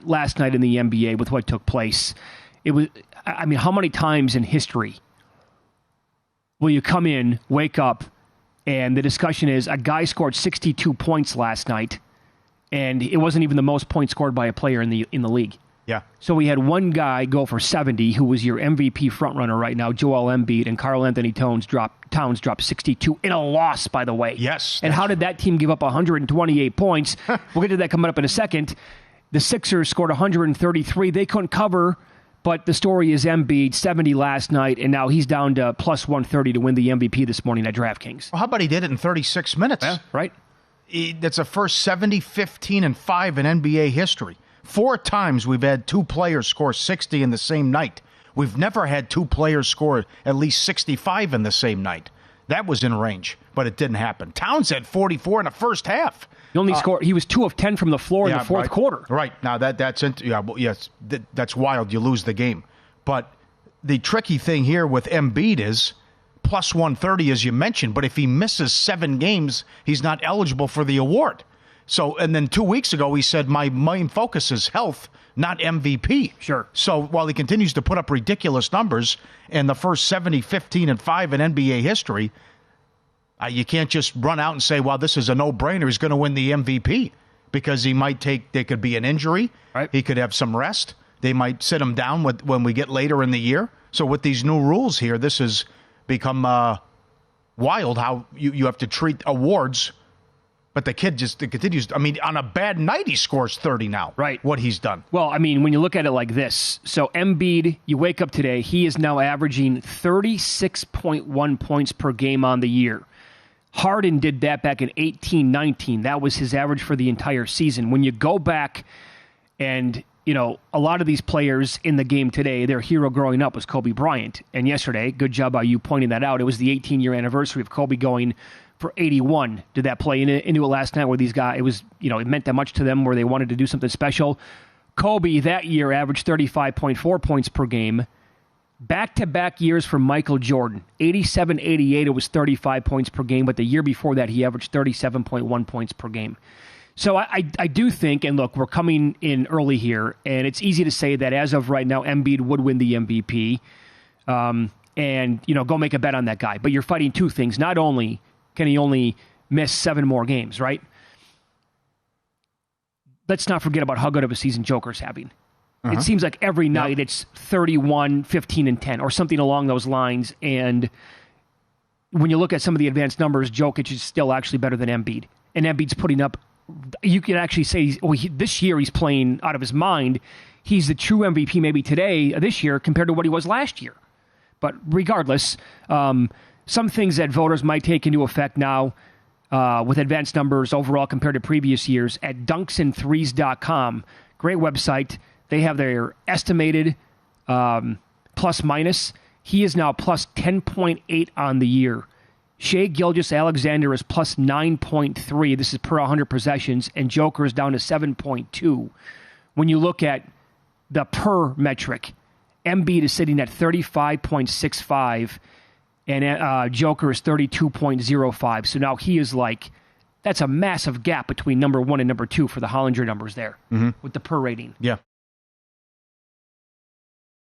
last night in the NBA with what took place. It was, I mean, how many times in history will you come in, wake up, and the discussion is a guy scored 62 points last night, and it wasn't even the most points scored by a player in the league. Yeah. So we had one guy go for 70, who was your MVP frontrunner right now, Joel Embiid, and Karl Anthony Towns dropped 62 in a loss, by the way. Yes. And how did that team give up 128 points? We'll get to that coming up in a second. The Sixers scored 133. They couldn't cover, but the story is Embiid, 70 last night, and now he's down to plus 130 to win the MVP this morning at DraftKings. Well, how about he did it in 36 minutes? Yeah, right? That's a first 70, 15, and 5 in NBA history. 4 times we've had 2 players score 60 in the same night. We've never had 2 players score at least 65 in the same night. That was in range, but it didn't happen. Towns had 44 in the first half. He only scored. He was 2 of 10 from the floor in the fourth quarter. Right now, that's that's wild. You lose the game. But the tricky thing here with Embiid is plus 130, as you mentioned. But if he misses 7 games, he's not eligible for the award. So, and then 2 weeks ago, he said, my main focus is health, not MVP. Sure. So while he continues to put up ridiculous numbers in the first 70, 15, and 5 in NBA history, you can't just run out and say, well, this is a no-brainer. He's going to win the MVP because there could be an injury. Right. He could have some rest. They might sit him down when we get later in the year. So with these new rules here, this has become wild how you have to treat awards. But the kid just continues. I mean, on a bad night, he scores 30 now. Right. What he's done. Well, I mean, when you look at it like this, so Embiid, you wake up today, he is now averaging 36.1 points per game on the year. Harden did that back in 18-19. That was his average for the entire season. When you go back and, you know, a lot of these players in the game today, their hero growing up was Kobe Bryant. And yesterday, good job by you pointing that out, it was the 18-year anniversary of Kobe going for 81. Did that play into it last night where these guys, it was, you know, it meant that much to them where they wanted to do something special? Kobe that year averaged 35.4 points per game. Back-to-back years for Michael Jordan. 87-88, it was 35 points per game, but the year before that, he averaged 37.1 points per game. So I do think, and look, we're coming in early here, and it's easy to say that as of right now, Embiid would win the MVP, and, you know, go make a bet on that guy. But you're fighting two things. Not only can he only miss 7 more games, right? Let's not forget about how good of a season Joker's having. Uh-huh. It seems like every night it's 31, 15, and 10, or something along those lines. And when you look at some of the advanced numbers, Jokic is still actually better than Embiid. And Embiid's putting up, you can actually say, this year he's playing out of his mind. He's the true MVP maybe today, this year, compared to what he was last year. But regardless, some things that voters might take into effect now with advanced numbers overall compared to previous years at dunksandthrees.com. Great website. They have their estimated plus minus. He is now plus 10.8 on the year. Shai Gilgeous-Alexander is plus 9.3. This is per 100 possessions. And Joker is down to 7.2. When you look at the per metric, Embiid is sitting at 35.65. And Joker is 32.05. So now he is like, that's a massive gap between number 1 and number 2 for the Hollinger numbers there with the per rating. Yeah.